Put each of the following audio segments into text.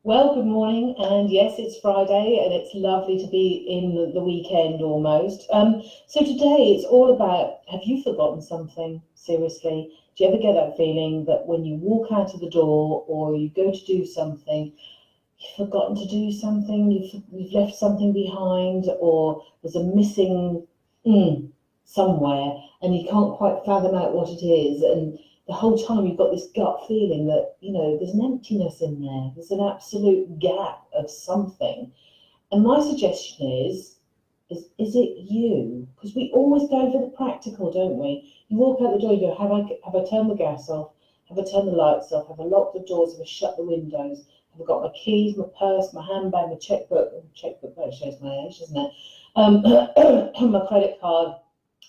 Well, good morning, and yes, it's Friday, and it's lovely to be in the weekend almost. So today it's all about, have you forgotten something? Seriously, do you ever get that feeling that when you walk out of the door or you go to do something, you've forgotten to do something, you've left something behind, or there's a missing somewhere, and you can't quite fathom out what it is, and the whole time you've got this gut feeling that, there's an emptiness in there. There's an absolute gap of something. And my suggestion is it you? Because we always go for the practical, don't we? You walk out the door, you go, have I turned the gas off? Have I turned the lights off? Have I locked the doors? Have I shut the windows? Have I got my keys, my purse, my handbag, my checkbook? Checkbook, that shows my age, doesn't it? My credit card,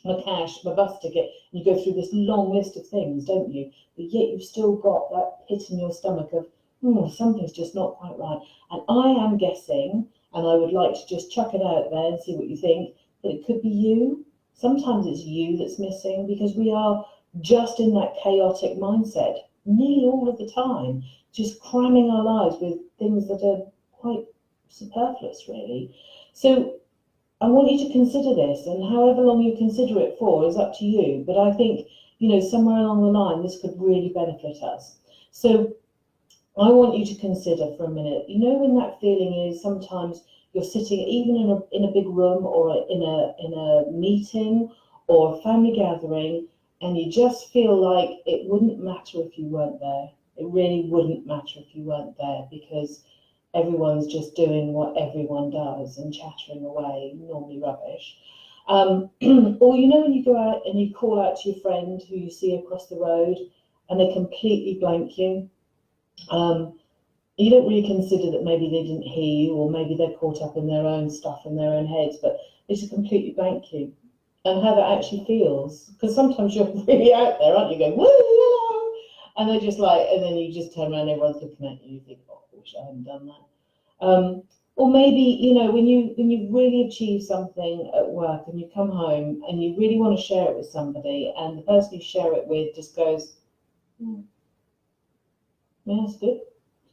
my cash, my bus ticket. You go through this long list of things, don't you? But yet you've still got that pit in your stomach of, something's just not quite right. And I am guessing, and I would like to just chuck it out there and see what you think, that it could be you. Sometimes it's you that's missing because we are just in that chaotic mindset nearly all of the time, just cramming our lives with things that are quite superfluous, really. So I want you to consider this, and however long you consider it for is up to you. But I think, somewhere along the line, this could really benefit us. So I want you to consider for a minute, when that feeling is sometimes you're sitting even in a big room or in a meeting or a family gathering, and you just feel like it wouldn't matter if you weren't there. It really wouldn't matter if you weren't there because everyone's just doing what everyone does and chattering away, normally rubbish. Or when you go out and you call out to your friend who you see across the road and they completely blank you. You don't really consider that maybe they didn't hear you, or maybe they're caught up in their own stuff in their own heads, but they just completely blank you. And how that actually feels, because sometimes you're really out there, aren't you? Going, woo, hello, and they're just like, and then you just turn around, everyone's looking at you, you think, oh, I wish I hadn't done that. Or maybe, when you really achieve something at work and you come home and you really want to share it with somebody, and the person you share it with just goes, yeah, it's good.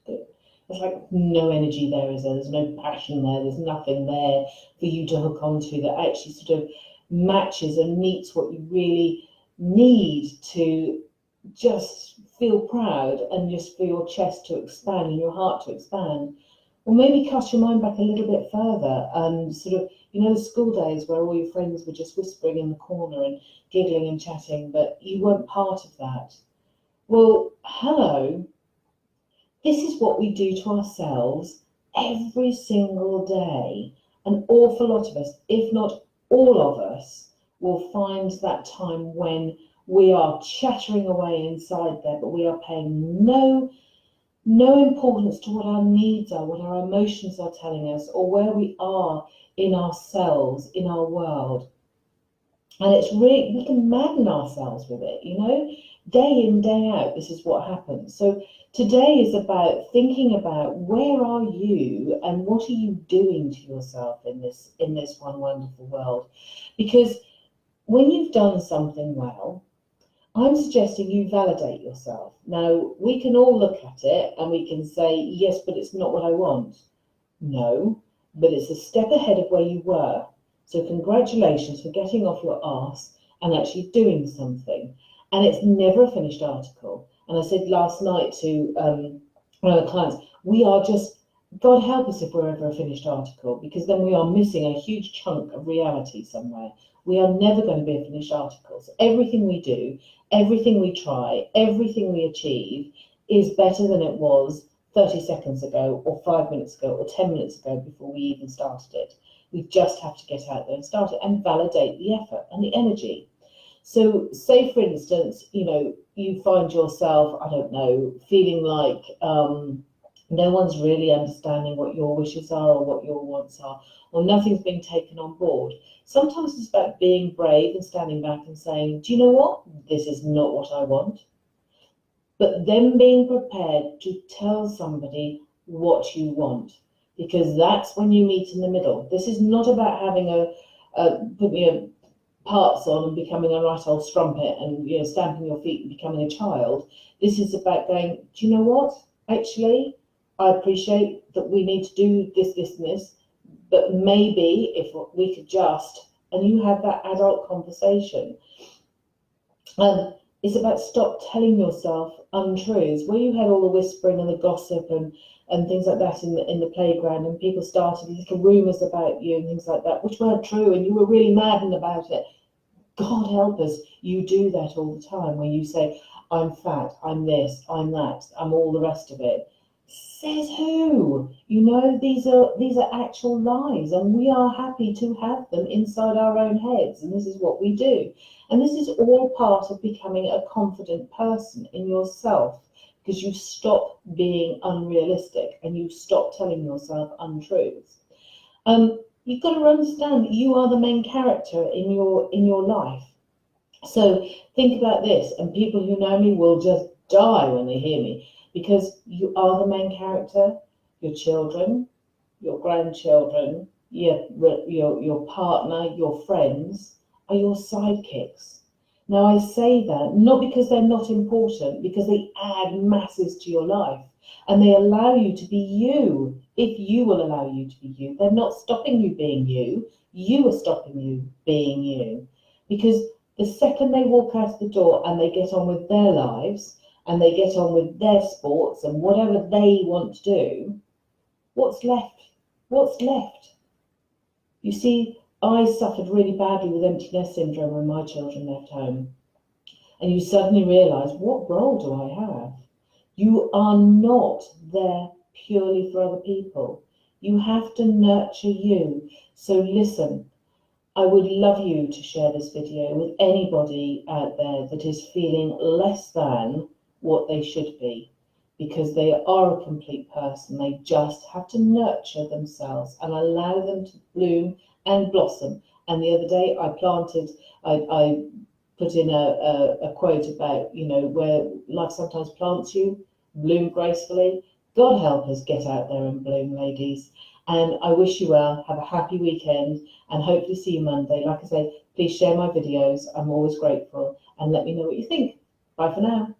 There's like no energy there, is there? There's no passion there. There's nothing there for you to hook onto that actually sort of matches and meets what you really need to just feel proud and just for your chest to expand and your heart to expand. Or maybe cast your mind back a little bit further and sort of, the school days where all your friends were just whispering in the corner and giggling and chatting, but you weren't part of that. Well, hello. This is what we do to ourselves every single day. An awful lot of us, if not all of us, will find that time when we are chattering away inside there, but we are paying no importance to what our needs are, what our emotions are telling us, or where we are in ourselves, in our world. And it's really, we can madden ourselves with it, day in, day out, this is what happens. So today is about thinking about where are you and what are you doing to yourself in this one wonderful world? Because when you've done something well, I'm suggesting you validate yourself. Now, we can all look at it and we can say, yes, but it's not what I want. No, but it's a step ahead of where you were. So congratulations for getting off your arse and actually doing something. And it's never a finished article. And I said last night to one of the clients, we are just, God help us if we're ever a finished article, because then we are missing a huge chunk of reality somewhere. We are never going to be a finished article. So everything we do, everything we try, everything we achieve is better than it was 30 seconds ago or 5 minutes ago or 10 minutes ago before we even started it. We just have to get out there and start it and validate the effort and the energy. So say, for instance, you find yourself, I don't know, feeling like no one's really understanding what your wishes are or what your wants are, or nothing's being taken on board. Sometimes it's about being brave and standing back and saying, do you know what? This is not what I want. But then being prepared to tell somebody what you want, because that's when you meet in the middle. This is not about having putting a parts on and becoming a right old strumpet and stamping your feet and becoming a child. This is about going, do you know what? Actually, I appreciate that we need to do this, this, and this, but maybe if we could just, and you have that adult conversation. It's about stop telling yourself untruths. Where you had all the whispering and the gossip and things like that in the playground, and people started little rumours about you and things like that, which weren't true, and you were really maddened about it. God help us, you do that all the time, where you say, I'm fat, I'm this, I'm that, I'm all the rest of it. Says who? You know, these are actual lies, and we are happy to have them inside our own heads, and this is what we do. And this is all part of becoming a confident person in yourself, because you stop being unrealistic and you stop telling yourself untruths. You've got to understand that you are the main character in your life. So think about this, and people who know me will just die when they hear me, because you are the main character. Your children, your grandchildren, your partner, your friends are your sidekicks. Now I say that not because they're not important, because they add masses to your life, and they allow you to be you. If you will allow you to be you, they're not stopping you being you. You are stopping you being you, because the second they walk out of the door and they get on with their lives and they get on with their sports and whatever they want to do, what's left? What's left? You see, I suffered really badly with empty nest syndrome when my children left home. And you suddenly realise, what role do I have? You are not there purely for other people. You have to nurture you. So listen, I would love you to share this video with anybody out there that is feeling less than what they should be, because they are a complete person. They just have to nurture themselves and allow them to bloom and blossom. And the other day I put in a quote about, you know, where life sometimes plants you, bloom gracefully. God help us get out there and bloom, ladies. And I wish you well. Have a happy weekend and hopefully see you Monday. Like I say, please share my videos. I'm always grateful, and let me know what you think. Bye for now.